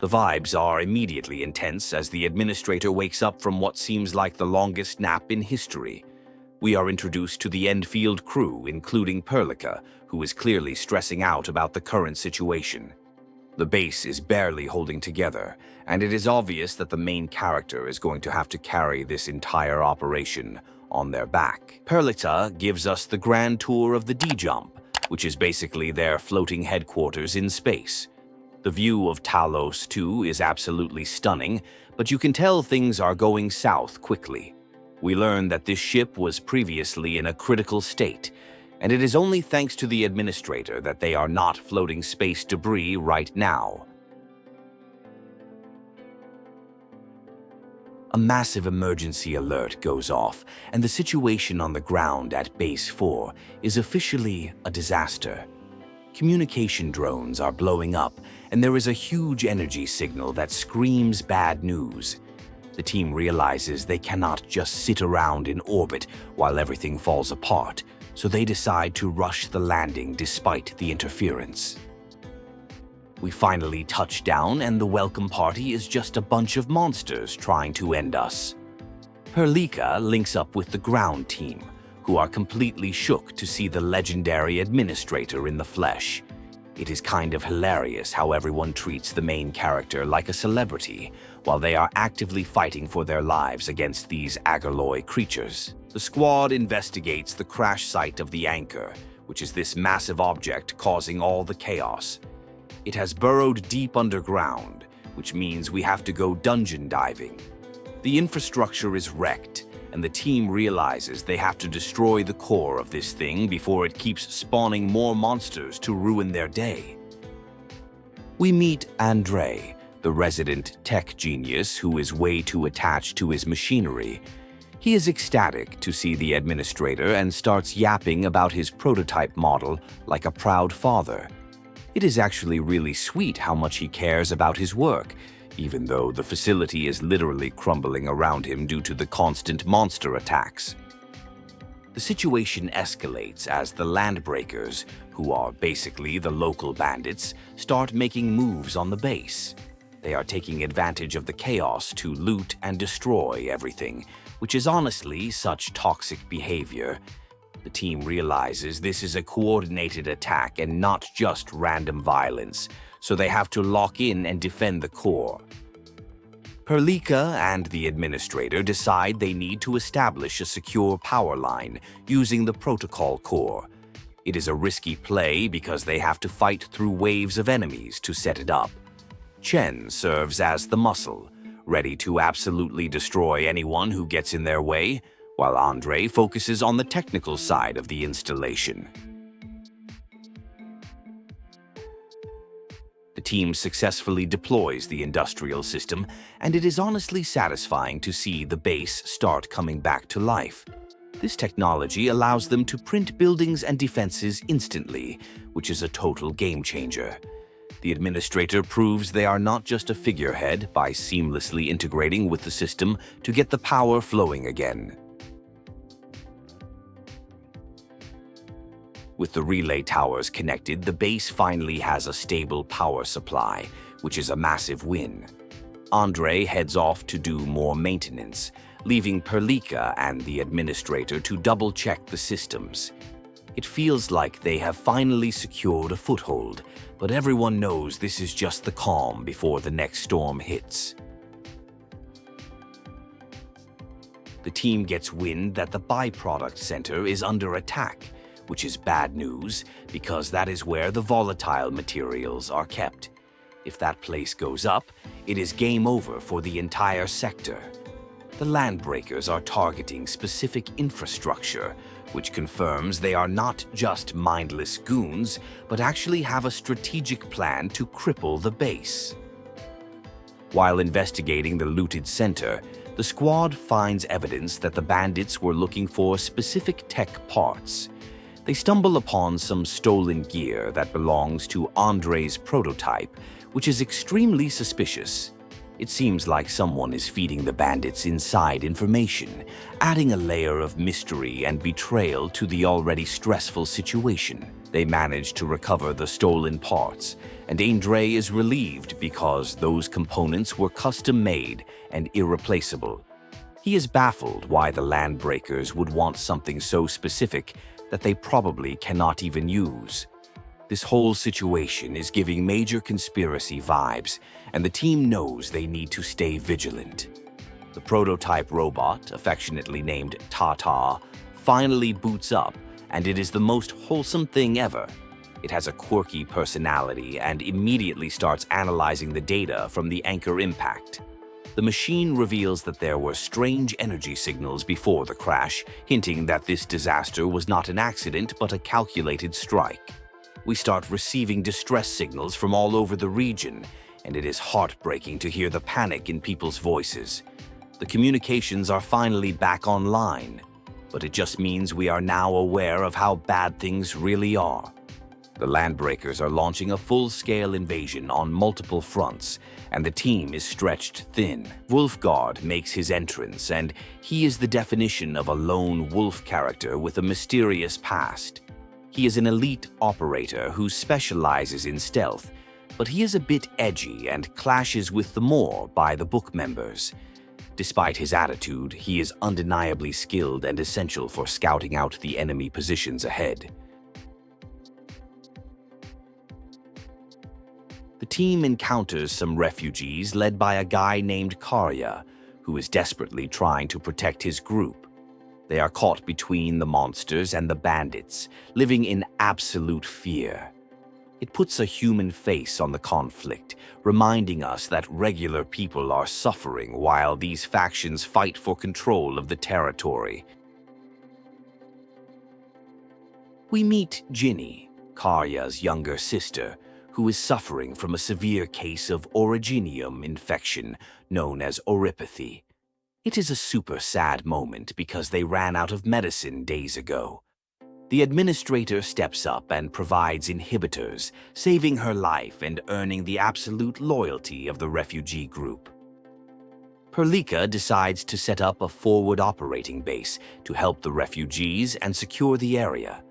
The vibes are immediately intense as the Administrator wakes up from what seems like the longest nap in history. We are introduced to the Endfield crew, including Perlica, who is clearly stressing out about the current situation. The base is barely holding together, and it is obvious that the main character is going to have to carry this entire operation on their back. Perlica gives us the grand tour of the D-Jump, which is basically their floating headquarters in space. The view of Talos-II is absolutely stunning, but you can tell things are going south quickly. We learn that this ship was previously in a critical state, and it is only thanks to the Administrator that they are not floating space debris right now. A massive emergency alert goes off, and the situation on the ground at Base 4 is officially a disaster. Communication drones are blowing up, and there is a huge energy signal that screams bad news. The team realizes they cannot just sit around in orbit while everything falls apart, so they decide to rush the landing despite the interference. We finally touch down, and the welcome party is just a bunch of monsters trying to end us. Perlica links up with the ground team, who are completely shook to see the legendary Administrator in the flesh. It is kind of hilarious how everyone treats the main character like a celebrity, while they are actively fighting for their lives against these Agorloy creatures. The squad investigates the crash site of the Anchor, which is this massive object causing all the chaos. It has burrowed deep underground, which means we have to go dungeon diving. The infrastructure is wrecked, and the team realizes they have to destroy the core of this thing before it keeps spawning more monsters to ruin their day. We meet Andrei, the resident tech genius who is way too attached to his machinery. He is ecstatic to see the Administrator and starts yapping about his prototype model like a proud father. It is actually really sweet how much he cares about his work, even though the facility is literally crumbling around him due to the constant monster attacks. The situation escalates as the Landbreakers, who are basically the local bandits, start making moves on the base. They are taking advantage of the chaos to loot and destroy everything, which is honestly such toxic behavior. The team realizes this is a coordinated attack and not just random violence, so they have to lock in and defend the core. Perlica and the Administrator decide they need to establish a secure power line using the protocol core. It is a risky play because they have to fight through waves of enemies to set it up. Chen serves as the muscle, ready to absolutely destroy anyone who gets in their way, while Andrei focuses on the technical side of the installation. The team successfully deploys the industrial system, and it is honestly satisfying to see the base start coming back to life. This technology allows them to print buildings and defenses instantly, which is a total game changer. The Administrator proves they are not just a figurehead by seamlessly integrating with the system to get the power flowing again. With the relay towers connected, the base finally has a stable power supply, which is a massive win. Andrei heads off to do more maintenance, leaving Perlica and the Administrator to double-check the systems. It feels like they have finally secured a foothold, but everyone knows this is just the calm before the next storm hits. The team gets wind that the byproduct center is under attack, which is bad news because that is where the volatile materials are kept. If that place goes up, it is game over for the entire sector. The Landbreakers are targeting specific infrastructure, which confirms they are not just mindless goons, but actually have a strategic plan to cripple the base. While investigating the looted center, the squad finds evidence that the bandits were looking for specific tech parts. They stumble upon some stolen gear that belongs to Andrei's prototype, which is extremely suspicious. It seems like someone is feeding the bandits inside information, adding a layer of mystery and betrayal to the already stressful situation. They manage to recover the stolen parts, and Andrei is relieved because those components were custom-made and irreplaceable. He is baffled why the Landbreakers would want something so specific that they probably cannot even use. This whole situation is giving major conspiracy vibes, and the team knows they need to stay vigilant. The prototype robot, affectionately named Tata, finally boots up, and it is the most wholesome thing ever. It has a quirky personality and immediately starts analyzing the data from the anchor impact. The machine reveals that there were strange energy signals before the crash, hinting that this disaster was not an accident but a calculated strike. We start receiving distress signals from all over the region, and it is heartbreaking to hear the panic in people's voices. The communications are finally back online, but it just means we are now aware of how bad things really are. The Landbreakers are launching a full-scale invasion on multiple fronts, and the team is stretched thin. Wolfguard makes his entrance, and he is the definition of a lone wolf character with a mysterious past. He is an elite operator who specializes in stealth, but he is a bit edgy and clashes with the more by-the-book members. Despite his attitude, he is undeniably skilled and essential for scouting out the enemy positions ahead. The team encounters some refugees led by a guy named Karya, who is desperately trying to protect his group. They are caught between the monsters and the bandits, living in absolute fear. It puts a human face on the conflict, reminding us that regular people are suffering while these factions fight for control of the territory. We meet Ginny, Karya's younger sister, who is suffering from a severe case of Originium infection known as oropathy. It is a super sad moment because they ran out of medicine days ago. The Administrator steps up and provides inhibitors, saving her life and earning the absolute loyalty of the refugee group. Perlika decides to set up a forward operating base to help the refugees and secure the area.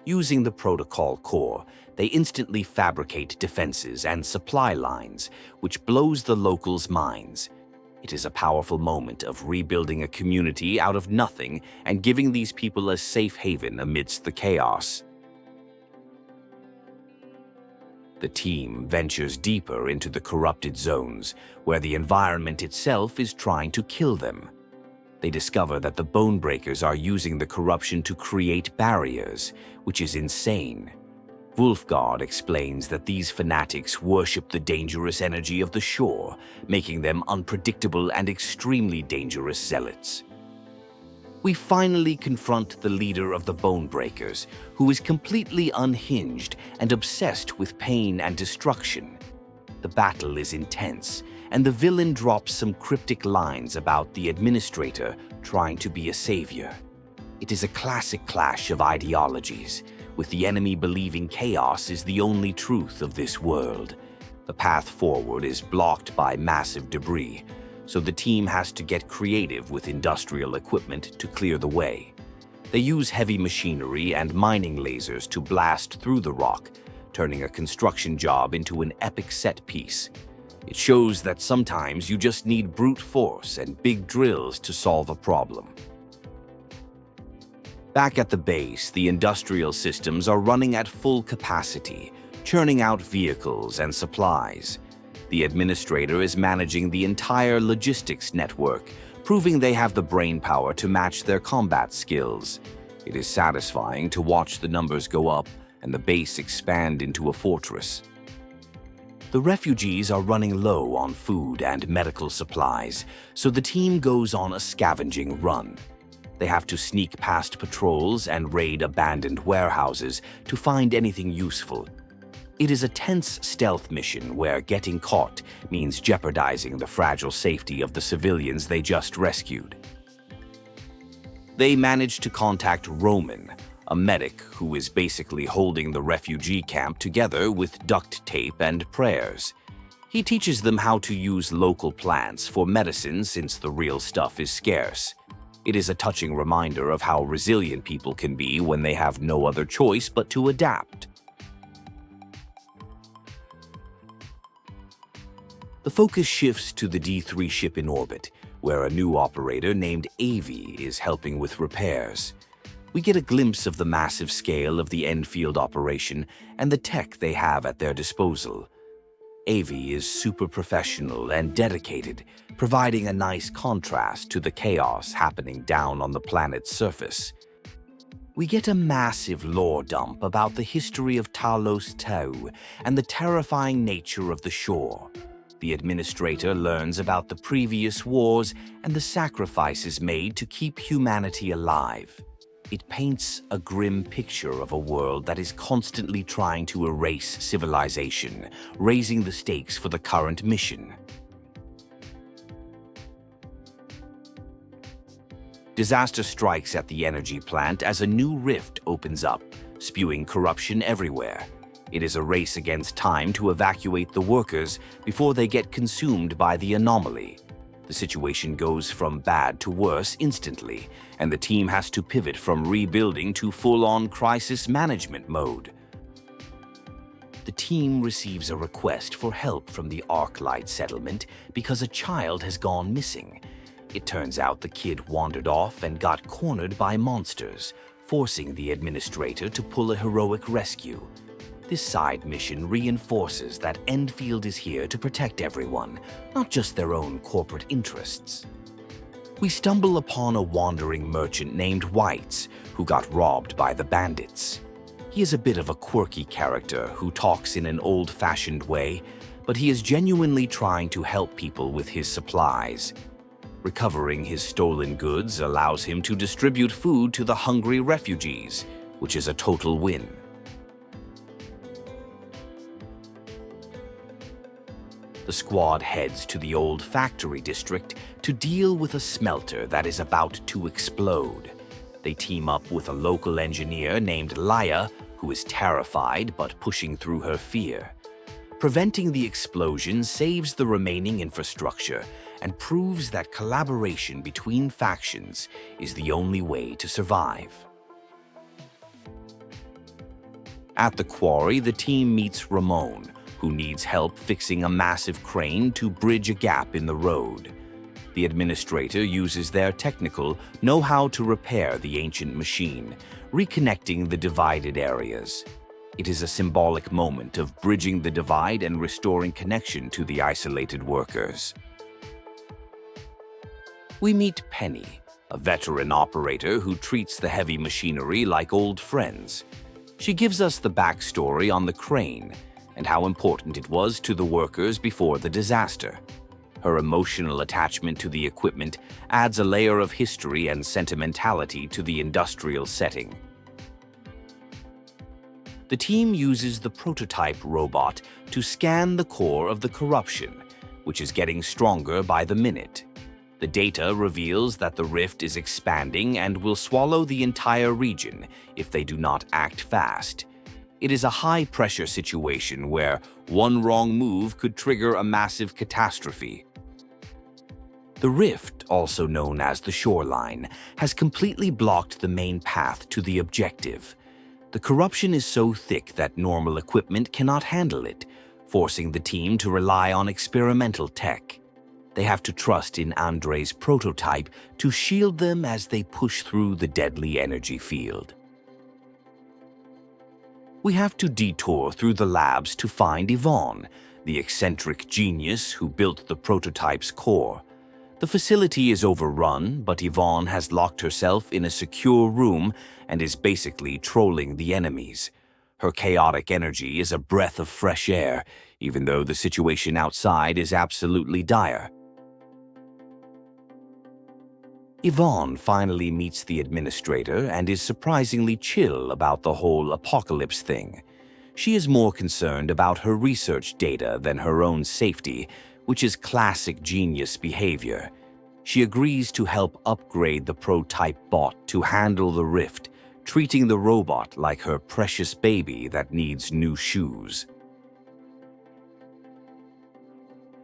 Using the protocol core, they instantly fabricate defenses and supply lines, which blows the locals' minds. It is a powerful moment of rebuilding a community out of nothing and giving these people a safe haven amidst the chaos. The team ventures deeper into the corrupted zones, where the environment itself is trying to kill them. They discover that the Bonebreakers are using the corruption to create barriers, which is insane. Wolfguard explains that these fanatics worship the dangerous energy of the shore, making them unpredictable and extremely dangerous zealots. We finally confront the leader of the Bonebreakers, who is completely unhinged and obsessed with pain and destruction. The battle is intense, and the villain drops some cryptic lines about the Administrator trying to be a savior. It is a classic clash of ideologies, with the enemy believing chaos is the only truth of this world. The path forward is blocked by massive debris, so the team has to get creative with industrial equipment to clear the way. They use heavy machinery and mining lasers to blast through the rock, turning a construction job into an epic set piece. It shows that sometimes you just need brute force and big drills to solve a problem. Back at the base, the industrial systems are running at full capacity, churning out vehicles and supplies. The Administrator is managing the entire logistics network, proving they have the brainpower to match their combat skills. It is satisfying to watch the numbers go up and the base expand into a fortress. The refugees are running low on food and medical supplies, so the team goes on a scavenging run. They have to sneak past patrols and raid abandoned warehouses to find anything useful. It is a tense stealth mission where getting caught means jeopardizing the fragile safety of the civilians they just rescued. They manage to contact Roman, a medic who is basically holding the refugee camp together with duct tape and prayers. He teaches them how to use local plants for medicine since the real stuff is scarce. It is a touching reminder of how resilient people can be when they have no other choice but to adapt. The focus shifts to the D3 ship in orbit, where a new operator named Avi is helping with repairs. We get a glimpse of the massive scale of the Endfield operation and the tech they have at their disposal. Avi is super professional and dedicated, providing a nice contrast to the chaos happening down on the planet's surface. We get a massive lore dump about the history of Talos Tau and the terrifying nature of the shore. The Administrator learns about the previous wars and the sacrifices made to keep humanity alive. It paints a grim picture of a world that is constantly trying to erase civilization, raising the stakes for the current mission. Disaster strikes at the energy plant as a new rift opens up, spewing corruption everywhere. It is a race against time to evacuate the workers before they get consumed by the anomaly. The situation goes from bad to worse instantly, and the team has to pivot from rebuilding to full-on crisis management mode. The team receives a request for help from the Arknights settlement because a child has gone missing. It turns out the kid wandered off and got cornered by monsters, forcing the Administrator to pull a heroic rescue. This side mission reinforces that Endfield is here to protect everyone, not just their own corporate interests. We stumble upon a wandering merchant named Whites, who got robbed by the bandits. He is a bit of a quirky character who talks in an old-fashioned way, but he is genuinely trying to help people with his supplies. Recovering his stolen goods allows him to distribute food to the hungry refugees, which is a total win. The squad heads to the old factory district to deal with a smelter that is about to explode. They team up with a local engineer named Laya, who is terrified but pushing through her fear. Preventing the explosion saves the remaining infrastructure and proves that collaboration between factions is the only way to survive. At the quarry, the team meets Ramon, who needs help fixing a massive crane to bridge a gap in the road. The Administrator uses their technical know-how to repair the ancient machine, reconnecting the divided areas. It is a symbolic moment of bridging the divide and restoring connection to the isolated workers. We meet Penny, a veteran operator who treats the heavy machinery like old friends. She gives us the backstory on the crane and how important it was to the workers before the disaster. Her emotional attachment to the equipment adds a layer of history and sentimentality to the industrial setting. The team uses the prototype robot to scan the core of the corruption, which is getting stronger by the minute. The data reveals that the rift is expanding and will swallow the entire region if they do not act fast. It is a high-pressure situation where one wrong move could trigger a massive catastrophe. The rift, also known as the shoreline, has completely blocked the main path to the objective. The corruption is so thick that normal equipment cannot handle it, forcing the team to rely on experimental tech. They have to trust in Andrei's prototype to shield them as they push through the deadly energy field. We have to detour through the labs to find Yvonne, the eccentric genius who built the prototype's core. The facility is overrun, but Yvonne has locked herself in a secure room and is basically trolling the enemies. Her chaotic energy is a breath of fresh air, even though the situation outside is absolutely dire. Yvonne finally meets the Administrator and is surprisingly chill about the whole apocalypse thing. She is more concerned about her research data than her own safety, which is classic genius behavior. She agrees to help upgrade the prototype bot to handle the rift, treating the robot like her precious baby that needs new shoes.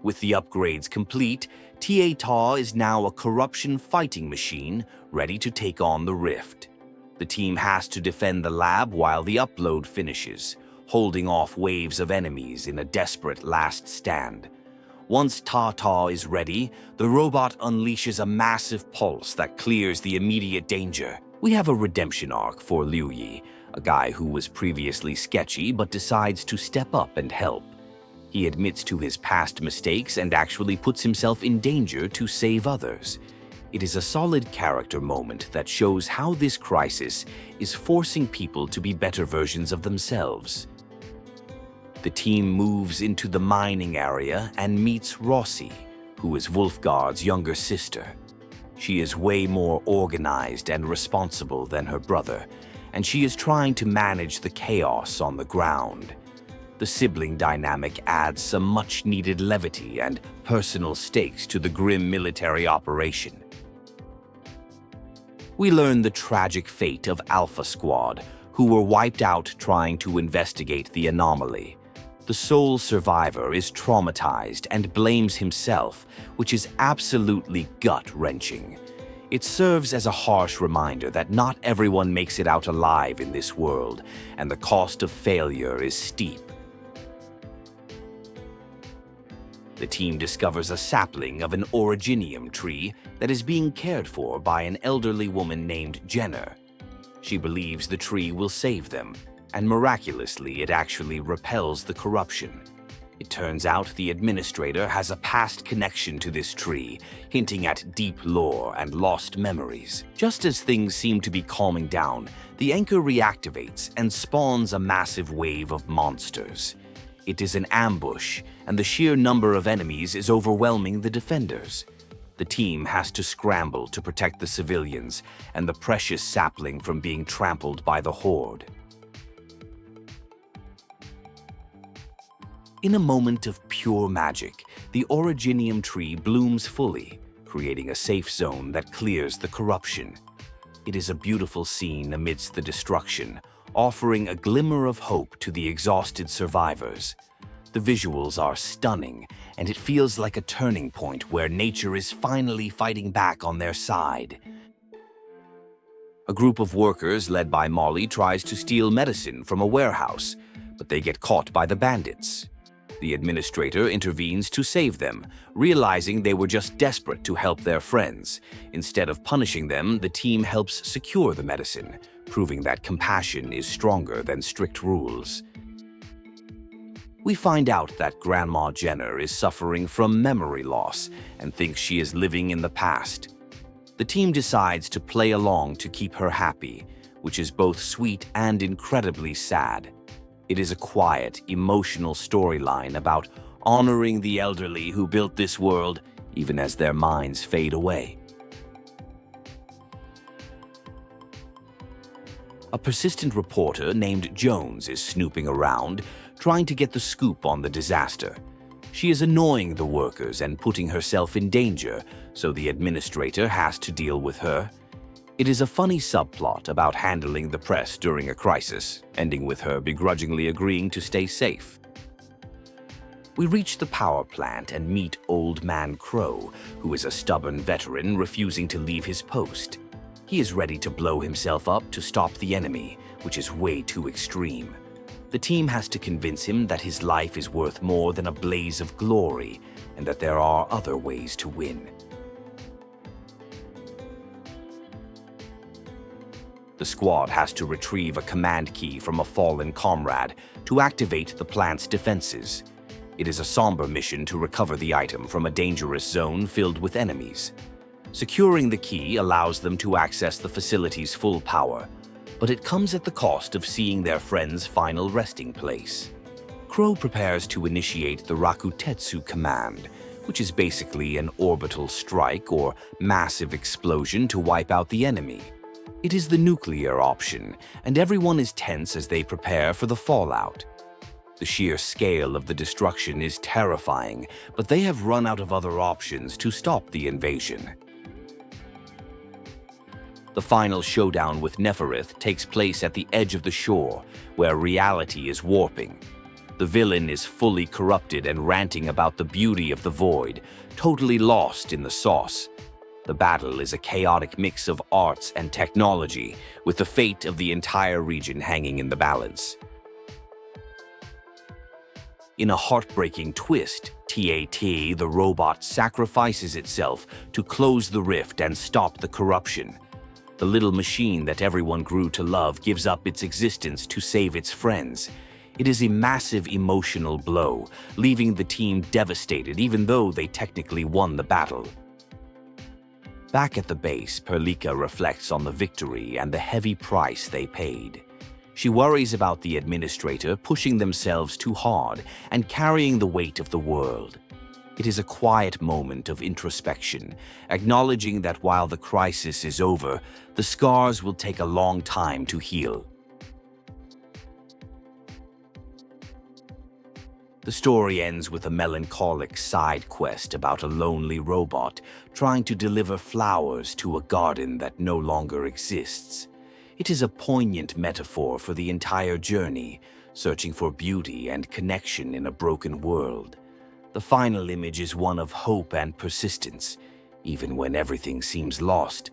With the upgrades complete, Tata is now a corruption fighting machine ready to take on the Rift. The team has to defend the lab while the upload finishes, holding off waves of enemies in a desperate last stand. Once Tata is ready, the robot unleashes a massive pulse that clears the immediate danger. We have a redemption arc for Liu Yi, a guy who was previously sketchy but decides to step up and help. He admits to his past mistakes and actually puts himself in danger to save others. It is a solid character moment that shows how this crisis is forcing people to be better versions of themselves. The team moves into the mining area and meets Rossi, who is Wolfguard's younger sister. She is way more organized and responsible than her brother, and she is trying to manage the chaos on the ground. The sibling dynamic adds some much-needed levity and personal stakes to the grim military operation. We learn the tragic fate of Alpha Squad, who were wiped out trying to investigate the anomaly. The sole survivor is traumatized and blames himself, which is absolutely gut-wrenching. It serves as a harsh reminder that not everyone makes it out alive in this world, and the cost of failure is steep. The team discovers a sapling of an Originium tree that is being cared for by an elderly woman named Jenner. She believes the tree will save them, and miraculously it actually repels the corruption. It turns out the Administrator has a past connection to this tree, hinting at deep lore and lost memories. Just as things seem to be calming down, the anchor reactivates and spawns a massive wave of monsters. It is an ambush, and the sheer number of enemies is overwhelming the defenders. The team has to scramble to protect the civilians and the precious sapling from being trampled by the horde. In a moment of pure magic, the Originium tree blooms fully, creating a safe zone that clears the corruption. It is a beautiful scene amidst the destruction, offering a glimmer of hope to the exhausted survivors. The visuals are stunning, and it feels like a turning point where nature is finally fighting back on their side. A group of workers led by Molly tries to steal medicine from a warehouse, but they get caught by the bandits. The Administrator intervenes to save them, realizing they were just desperate to help their friends. Instead of punishing them, the team helps secure the medicine, proving that compassion is stronger than strict rules. We find out that Grandma Jenner is suffering from memory loss and thinks she is living in the past. The team decides to play along to keep her happy, which is both sweet and incredibly sad. It is a quiet, emotional storyline about honoring the elderly who built this world, even as their minds fade away. A persistent reporter named Jones is snooping around, trying to get the scoop on the disaster. She is annoying the workers and putting herself in danger, so the Administrator has to deal with her. It is a funny subplot about handling the press during a crisis, ending with her begrudgingly agreeing to stay safe. We reach the power plant and meet Old Man Crow, who is a stubborn veteran refusing to leave his post. He is ready to blow himself up to stop the enemy, which is way too extreme. The team has to convince him that his life is worth more than a blaze of glory, and that there are other ways to win. The squad has to retrieve a command key from a fallen comrade to activate the plant's defenses. It is a somber mission to recover the item from a dangerous zone filled with enemies. Securing the key allows them to access the facility's full power, but it comes at the cost of seeing their friend's final resting place. Crow prepares to initiate the Rakutetsu command, which is basically an orbital strike or massive explosion to wipe out the enemy. It is the nuclear option, and everyone is tense as they prepare for the fallout. The sheer scale of the destruction is terrifying, but they have run out of other options to stop the invasion. The final showdown with Neferith takes place at the edge of the shore, where reality is warping. The villain is fully corrupted and ranting about the beauty of the void, totally lost in the sauce. The battle is a chaotic mix of arts and technology, with the fate of the entire region hanging in the balance. In a heartbreaking twist, Tata, the robot, sacrifices itself to close the rift and stop the corruption. The little machine that everyone grew to love gives up its existence to save its friends. It is a massive emotional blow, leaving the team devastated even though they technically won the battle. Back at the base, Perlika reflects on the victory and the heavy price they paid. She worries about the Administrator pushing themselves too hard and carrying the weight of the world. It is a quiet moment of introspection, acknowledging that while the crisis is over, the scars will take a long time to heal. The story ends with a melancholic side quest about a lonely robot trying to deliver flowers to a garden that no longer exists. It is a poignant metaphor for the entire journey, searching for beauty and connection in a broken world. The final image is one of hope and persistence. Even when everything seems lost,